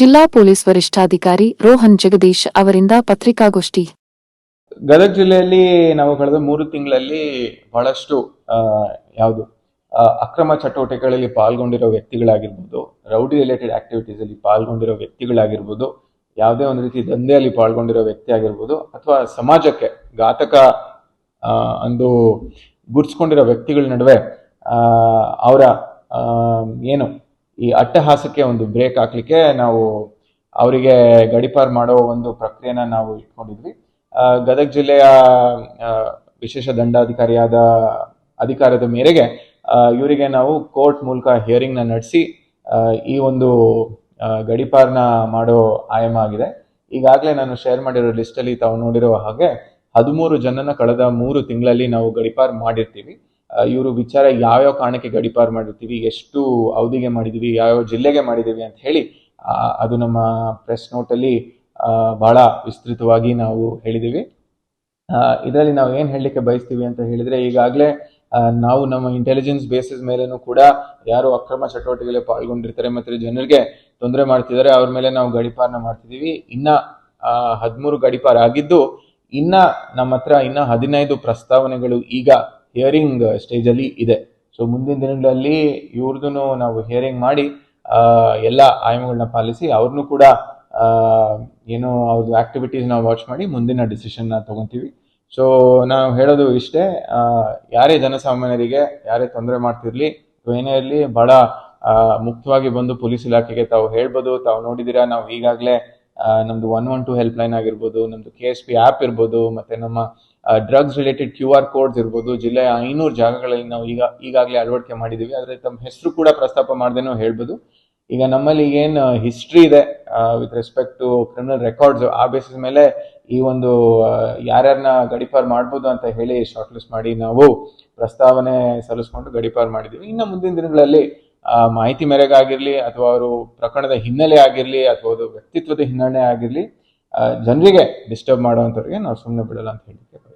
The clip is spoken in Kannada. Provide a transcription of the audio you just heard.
ಜಿಲ್ಲಾ ಪೊಲೀಸ್ ವರಿಷ್ಠಾಧಿಕಾರಿ ರೋಹನ್ ಜಗದೀಶ್ ಅವರಿಂದ ಪತ್ರಿಕಾಗೋಷ್ಠಿ. ಗದಗ ಜಿಲ್ಲೆಯಲ್ಲಿ ನಾವು ಕಳೆದ 3 ತಿಂಗಳಲ್ಲಿ ಬಹಳಷ್ಟು ಯಾವುದು ಅಕ್ರಮ ಚಟುವಟಿಕೆಗಳಲ್ಲಿ ಪಾಲ್ಗೊಂಡಿರೋ ವ್ಯಕ್ತಿಗಳಾಗಿರ್ಬೋದು, ರೌಡಿ ರಿಲೇಟೆಡ್ ಆಕ್ಟಿವಿಟೀಸ್ ಅಲ್ಲಿ ಪಾಲ್ಗೊಂಡಿರೋ ವ್ಯಕ್ತಿಗಳಾಗಿರ್ಬೋದು, ಯಾವುದೇ ಒಂದು ರೀತಿ ದಂಧೆಯಲ್ಲಿ ಪಾಲ್ಗೊಂಡಿರೋ ವ್ಯಕ್ತಿ ಆಗಿರ್ಬೋದು, ಅಥವಾ ಸಮಾಜಕ್ಕೆ ಘಾತಕ ಒಂದು ಗುರ್ಸ್ಕೊಂಡಿರೋ ವ್ಯಕ್ತಿಗಳ ನಡುವೆ ಅವರ ಏನು ಈ ಅಟ್ಟಹಾಸಕ್ಕೆ ಒಂದು ಬ್ರೇಕ್ ಹಾಕ್ಲಿಕ್ಕೆ ನಾವು ಅವರಿಗೆ ಗಡೀಪಾರು ಮಾಡೋ ಒಂದು ಪ್ರಕ್ರಿಯೆನ ನಾವು ಇಟ್ಕೊಂಡಿದ್ವಿ. ಗದಗ ಜಿಲ್ಲೆಯ ವಿಶೇಷ ದಂಡಾಧಿಕಾರಿಯಾದ ಅಧಿಕಾರದ ಮೇರೆಗೆ ಇವರಿಗೆ ನಾವು ಕೋರ್ಟ್ ಮೂಲಕ ಹಿಯರಿಂಗ್ ನ ನಡೆಸಿ ಈ ಒಂದು ಗಡೀಪಾರನ್ನ ಮಾಡೋ ಆಯಾಮ ಆಗಿದೆ. ಈಗಾಗಲೇ ನಾನು ಶೇರ್ ಮಾಡಿರೋ ಲಿಸ್ಟ್ ಅಲ್ಲಿ ತಾವು ನೋಡಿರೋ ಹಾಗೆ 13 ಜನನ ಕಳೆದ 3 ತಿಂಗಳಲ್ಲಿ ನಾವು ಗಡೀಪಾರು ಮಾಡಿರ್ತೀವಿ. ಇವರು ವಿಚಾರ ಯಾವ್ಯಾವ ಕಾರಣಕ್ಕೆ ಗಡೀಪಾರು ಮಾಡಿರ್ತೀವಿ, ಎಷ್ಟು ಅವಧಿಗೆ ಮಾಡಿದೀವಿ, ಯಾವ್ಯಾವ ಜಿಲ್ಲೆಗೆ ಮಾಡಿದೀವಿ ಅಂತ ಹೇಳಿ ಅದು ನಮ್ಮ ಪ್ರೆಸ್ ನೋಟ್ ಅಲ್ಲಿ ಬಹಳ ವಿಸ್ತೃತವಾಗಿ ನಾವು ಹೇಳಿದೀವಿ. ಇದರಲ್ಲಿ ನಾವು ಏನ್ ಹೇಳಲಿಕ್ಕೆ ಬಯಸ್ತೀವಿ ಅಂತ ಹೇಳಿದ್ರೆ, ಈಗಾಗಲೇ ನಾವು ನಮ್ಮ ಇಂಟೆಲಿಜೆನ್ಸ್ ಬೇಸಿಸ್ ಮೇಲೇನು ಕೂಡ ಯಾರು ಅಕ್ರಮ ಚಟುವಟಿಕೆಯಲ್ಲಿ ಪಾಲ್ಗೊಂಡಿರ್ತಾರೆ ಮತ್ತೆ ಜನರಿಗೆ ತೊಂದರೆ ಮಾಡ್ತಿದ್ದಾರೆ ಅವ್ರ ಮೇಲೆ ನಾವು ಗಡೀಪಾರನ ಮಾಡ್ತಿದೀವಿ. ಇನ್ನ 13 ಗಡೀಪಾರ ಆಗಿದ್ದು, ಇನ್ನ ನಮ್ಮ ಹತ್ರ ಇನ್ನ 15 ಪ್ರಸ್ತಾವನೆಗಳು ಈಗ ಹಿಯರಿಂಗ್ ಸ್ಟೇಜ್ ಅಲ್ಲಿ ಇದೆ. ಸೊ ಮುಂದಿನ ದಿನಗಳಲ್ಲಿ ಇವ್ರದ್ದು ನಾವು ಹಿಯರಿಂಗ್ ಮಾಡಿ ಎಲ್ಲ ಆಯಾಮಗಳನ್ನ ಪಾಲಿಸಿ ಅವ್ರನ್ನೂ ಕೂಡ ಏನು ಅವ್ರದ್ದು ಆಕ್ಟಿವಿಟೀಸ್ ನಾವು ವಾಚ್ ಮಾಡಿ ಮುಂದಿನ ಡಿಸಿಷನ್ ತಗೊಂತೀವಿ. ಸೊ ನಾವು ಹೇಳೋದು ಇಷ್ಟೇ, ಯಾರೇ ಜನಸಾಮಾನ್ಯರಿಗೆ ಯಾರೇ ತೊಂದರೆ ಮಾಡ್ತಿರ್ಲಿ, ಏನೇ ಇರಲಿ, ಬಹಳ ಮುಕ್ತವಾಗಿ ಬಂದು ಪೊಲೀಸ್ ಇಲಾಖೆಗೆ ತಾವು ಹೇಳ್ಬೋದು. ತಾವು ನೋಡಿದೀರಾ, ನಾವು ಈಗಾಗಲೇ ನಮ್ದು 112 ಹೆಲ್ಪ್ ಲೈನ್ ಆಗಿರ್ಬೋದು, ನಮ್ದು KSP ಆ್ಯಪ್ ಇರ್ಬೋದು, ಮತ್ತೆ ನಮ್ಮ ಡ್ರಗ್ಸ್ ರಿಲೇಟೆಡ್ QR ಕೋಡ್ಸ್ ಇರ್ಬೋದು, ಜಿಲ್ಲೆಯ 500 ಜಾಗಗಳಲ್ಲಿ ನಾವು ಈಗಾಗಲೇ ಅಳವಡಿಕೆ ಮಾಡಿದೀವಿ. ಆದ್ರೆ ತಮ್ಮ ಹೆಸರು ಕೂಡ ಪ್ರಸ್ತಾಪ ಮಾಡ್ದೇನೋ ಹೇಳ್ಬೋದು. ಈಗ ನಮ್ಮಲ್ಲಿ ಏನು ಹಿಸ್ಟ್ರಿ ಇದೆ with respect to criminal records, ಆ ಬೇಸಿಸ್ ಮೇಲೆ ಈ ಒಂದು ಯಾರ್ಯಾರನ್ನ ಗಡೀಪಾರು ಮಾಡ್ಬೋದು ಅಂತ ಹೇಳಿ ಶಾರ್ಟ್ ಲಿಸ್ಟ್ ಮಾಡಿ ನಾವು ಪ್ರಸ್ತಾವನೆ ಸಲ್ಲಿಸ್ಕೊಂಡು ಗಡೀಪಾರು ಮಾಡಿದೀವಿ. ಇನ್ನು ಮುಂದಿನ ದಿನಗಳಲ್ಲಿ ಮಾಹಿತಿ ಮೇರೆಗಾಗಿರ್ಲಿ, ಅಥವಾ ಅವರು ಪ್ರಕರಣದ ಹಿನ್ನೆಲೆ ಆಗಿರ್ಲಿ, ಅಥವಾ ಅದು ವ್ಯಕ್ತಿತ್ವದ ಹಿನ್ನೆಲೆ ಆಗಿರ್ಲಿ, ಜನರಿಗೆ ಡಿಸ್ಟರ್ಬ್ ಮಾಡುವಂಥವ್ರಿಗೆ ನಾವು ಸುಮ್ಮನೆ ಬಿಡಲ್ಲ ಅಂತ ಹೇಳಿಕ್ಕೆ